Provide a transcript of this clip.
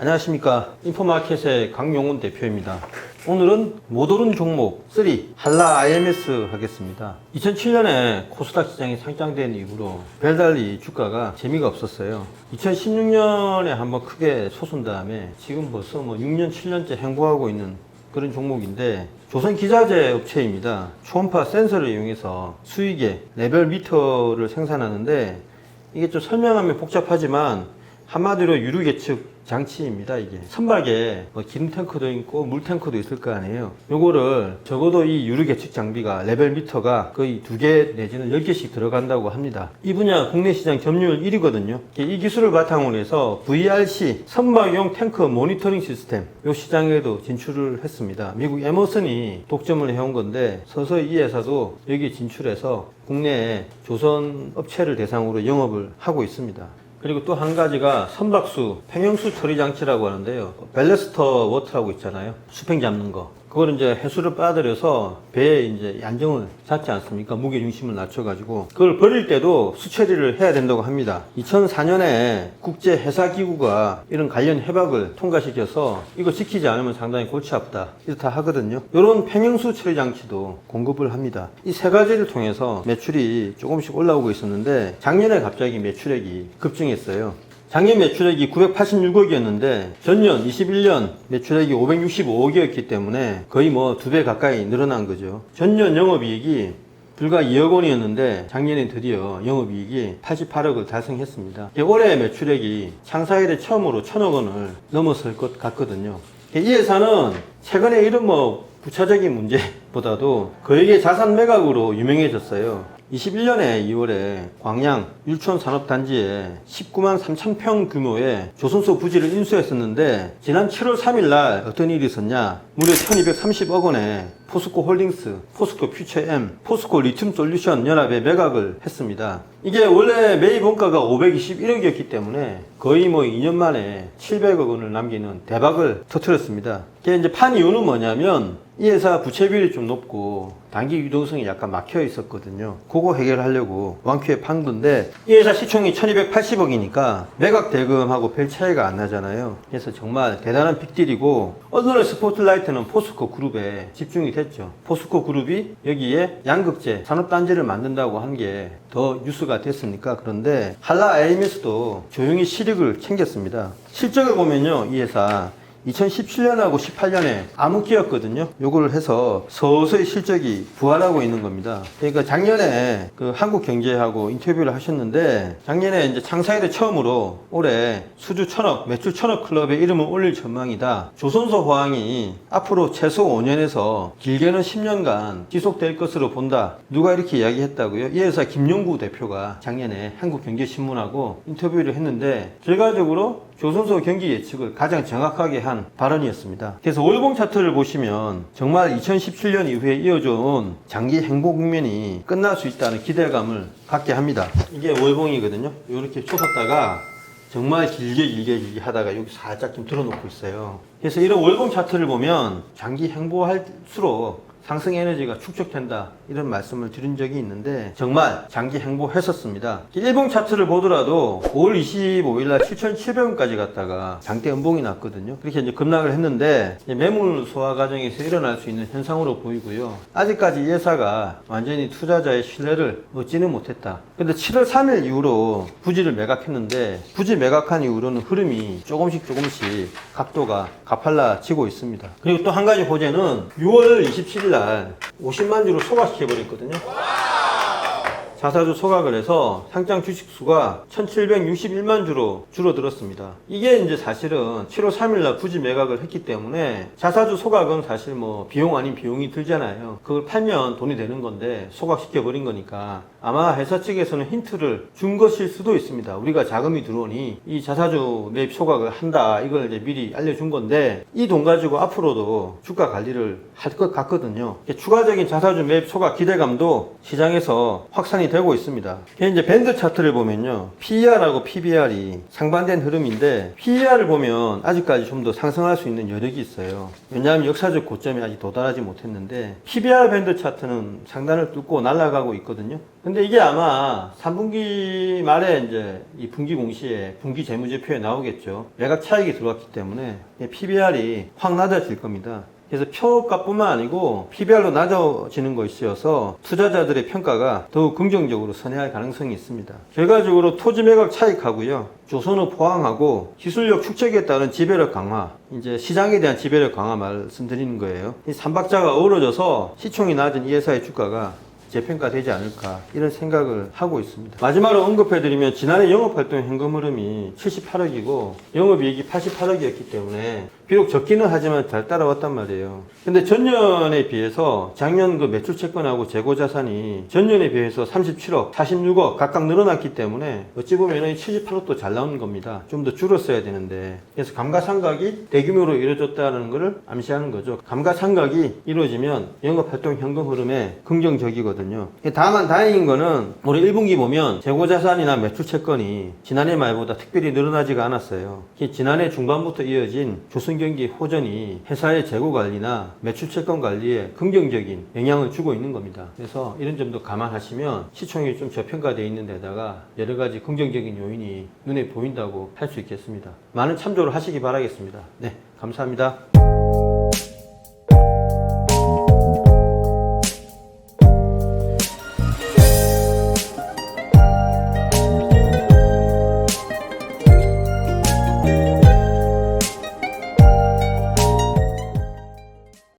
안녕하십니까. 인포마켓의 강용훈 대표입니다. 오늘은 못 오른 종목 3 한라 IMS 하겠습니다. 2007년에 코스닥 시장이 상장된 이후로 별달리 주가가 재미가 없었어요. 2016년에 한번 크게 솟은 다음에 지금 벌써 6년 7년째 행보하고 있는 그런 종목인데, 조선 기자재 업체입니다. 초음파 센서를 이용해서 수익의 레벨 미터를 생산하는데, 이게 좀 설명하면 복잡하지만 한마디로 유류 계측 장치입니다. 이게 선박에 기름 탱크도 있고 물 탱크도 있을 거 아니에요. 요거를 적어도 이 유류 계측 장비가 레벨 미터가 거의 2개 내지는 10개씩 들어간다고 합니다. 이 분야 국내 시장 점유율 1위거든요. 이 기술을 바탕으로 해서 VRC 선박용 탱크 모니터링 시스템, 요 시장에도 진출을 했습니다. 미국 에머슨이 독점을 해온 건데, 서서히 이 회사도 여기 진출해서 국내에 조선 업체를 대상으로 영업을 하고 있습니다. 그리고 또 한 가지가 선박수 팽형수 처리 장치라고 하는데요. 벨레스터 워터라고 있잖아요. 수평 잡는 거. 그걸 이제 해수를 빠뜨려서 배에 이제 안정을 잡지 않습니까? 무게 중심을 낮춰가지고. 그걸 버릴 때도 수처리를 해야 된다고 합니다. 2004년에 국제해사기구가 이런 관련 협약을 통과시켜서 이거 지키지 않으면 상당히 골치 아프다, 이렇다 하거든요. 이런 팽형수 처리 장치도 공급을 합니다. 이 세 가지를 통해서 매출이 조금씩 올라오고 있었는데, 작년에 갑자기 매출액이 급증했어요. 작년 매출액이 986억이었는데 전년 21년 매출액이 565억이었기 때문에 거의 2배 가까이 늘어난 거죠. 전년 영업이익이 불과 2억 원이었는데 작년에 드디어 영업이익이 88억을 달성했습니다. 올해 매출액이 창사 이래 처음으로 1000억 원을 넘어설 것 같거든요. 이 회사는 최근에 이런 부차적인 문제보다도 거액의 자산 매각으로 유명해졌어요. 21년에 2월에 광양 율촌산업단지에 19만 3천 평 규모의 조선소 부지를 인수했었는데, 지난 7월 3일 날 어떤 일이 있었냐, 무려 1230억 원에 포스코 홀딩스, 포스코 퓨처엠, 포스코 리튬 솔루션 연합에 매각을 했습니다. 이게 원래 매입 원가가 521억이었기 때문에 거의 2년 만에 700억 원을 남기는 대박을 터뜨렸습니다. 이게 이제 판 이유는 뭐냐면, 이 회사 부채 비율이 좀 높고 단기 유동성이 약간 막혀 있었거든요. 그거 해결하려고 왕큐에 판 건데, 이 회사 시총이 1280억이니까 매각 대금하고 별 차이가 안 나잖아요. 그래서 정말 대단한 빅딜이고, 오늘의 스포트라이트는 포스코 그룹에 집중이 됐죠. 포스코 그룹이 여기에 양극재 산업단지를 만든다고 한 게 더 뉴스가 됐으니까. 그런데 한라 IMS도 조용히 실익을 챙겼습니다. 실적을 보면요, 이 회사 2017년하고 18년에 암흑기였거든요. 요걸 해서 서서히 실적이 부활하고 있는 겁니다. 그러니까 작년에 한국경제하고 인터뷰를 하셨는데, 작년에 이제 창사 이래 처음으로 올해 수주 1000억, 매출 1000억 클럽에 이름을 올릴 전망이다. 조선소 호황이 앞으로 최소 5년에서 길게는 10년간 지속될 것으로 본다. 누가 이렇게 이야기했다고요? 이 회사 김용구 대표가 작년에 한국경제신문하고 인터뷰를 했는데, 결과적으로 조선소 경기 예측을 가장 정확하게 한 발언이었습니다. 그래서 월봉 차트를 보시면 정말 2017년 이후에 이어져 온 장기 행보 국면이 끝날 수 있다는 기대감을 갖게 합니다. 이게 월봉이거든요. 이렇게 솟았다가 정말 길게 하다가 여기 살짝 좀 들어놓고 있어요. 그래서 이런 월봉 차트를 보면 장기 행보할수록 상승 에너지가 축적된다, 이런 말씀을 드린 적이 있는데, 정말 장기 행보했었습니다. 일봉 차트를 보더라도 5월 25일 날 7,700원까지 갔다가 장대 음봉이 났거든요. 그렇게 이제 급락을 했는데, 매물 소화 과정에서 일어날 수 있는 현상으로 보이고요. 아직까지 이 회사가 완전히 투자자의 신뢰를 얻지는 못했다. 근데 7월 3일 이후로 부지를 매각했는데, 부지 매각한 이후로는 흐름이 조금씩 각도가 가팔라지고 있습니다. 그리고 또 한 가지 호재는 6월 27일 날 50만 주를 소각시켜버렸거든요. 자사주 소각을 해서 상장 주식수가 1761만 주로 줄어들었습니다. 이게 이제 사실은 7월 3일날 부지 매각을 했기 때문에, 자사주 소각은 사실 비용 아닌 비용이 들잖아요. 그걸 팔면 돈이 되는 건데 소각시켜버린 거니까 아마 회사 측에서는 힌트를 준 것일 수도 있습니다. 우리가 자금이 들어오니 이 자사주 매입 소각을 한다, 이걸 이제 미리 알려준 건데, 이 돈 가지고 앞으로도 주가 관리를 할 것 같거든요. 추가적인 자사주 매입 소각 기대감도 시장에서 확산이 되고 있습니다. 이제 밴드 차트를 보면요, PER하고 PBR이 상반된 흐름인데, PER을 보면 아직까지 좀 더 상승할 수 있는 여력이 있어요. 왜냐하면 역사적 고점이 아직 도달하지 못했는데, PBR 밴드 차트는 상단을 뚫고 날아가고 있거든요. 근데 이게 아마 3분기 말에 이제 이 분기 공시에 분기 재무제표에 나오겠죠. 매각 차익이 들어왔기 때문에 PBR이 확 낮아질 겁니다. 그래서 표값뿐만 아니고 PBR로 낮아지는 것이어서 투자자들의 평가가 더욱 긍정적으로 선회할 가능성이 있습니다. 결과적으로 토지 매각 차익하고요, 조선업 포항하고 기술력 축적에 따른 지배력 강화, 이제 시장에 대한 지배력 강화 말씀드리는 거예요. 이 3박자가 어우러져서 시총이 낮은 이 회사의 주가가 재평가되지 않을까 이런 생각을 하고 있습니다. 마지막으로 언급해드리면 지난해 영업활동 현금 흐름이 78억이고 영업이익이 88억이었기 때문에 비록 적기는 하지만 잘 따라왔단 말이에요. 근데 전년에 비해서 작년 그 매출 채권하고 재고 자산이 전년에 비해서 37억, 46억 각각 늘어났기 때문에 어찌 보면 78억도 잘 나오는 겁니다. 좀 더 줄었어야 되는데, 그래서 감가상각이 대규모로 이루어졌다는 것을 암시하는 거죠. 감가상각이 이루어지면 영업활동 현금 흐름에 긍정적이거든요. 다만 다행인 거는 올해 1분기 보면 재고 자산이나 매출 채권이 지난해 말보다 특별히 늘어나지가 않았어요. 지난해 중반부터 이어진 조선경기 호전이 회사의 재고 관리나 매출 채권 관리에 긍정적인 영향을 주고 있는 겁니다. 그래서 이런 점도 감안하시면 시총이 좀 저평가되어 있는 데다가 여러 가지 긍정적인 요인이 눈에 보인다고 할 수 있겠습니다. 많은 참조를 하시기 바라겠습니다. 네, 감사합니다.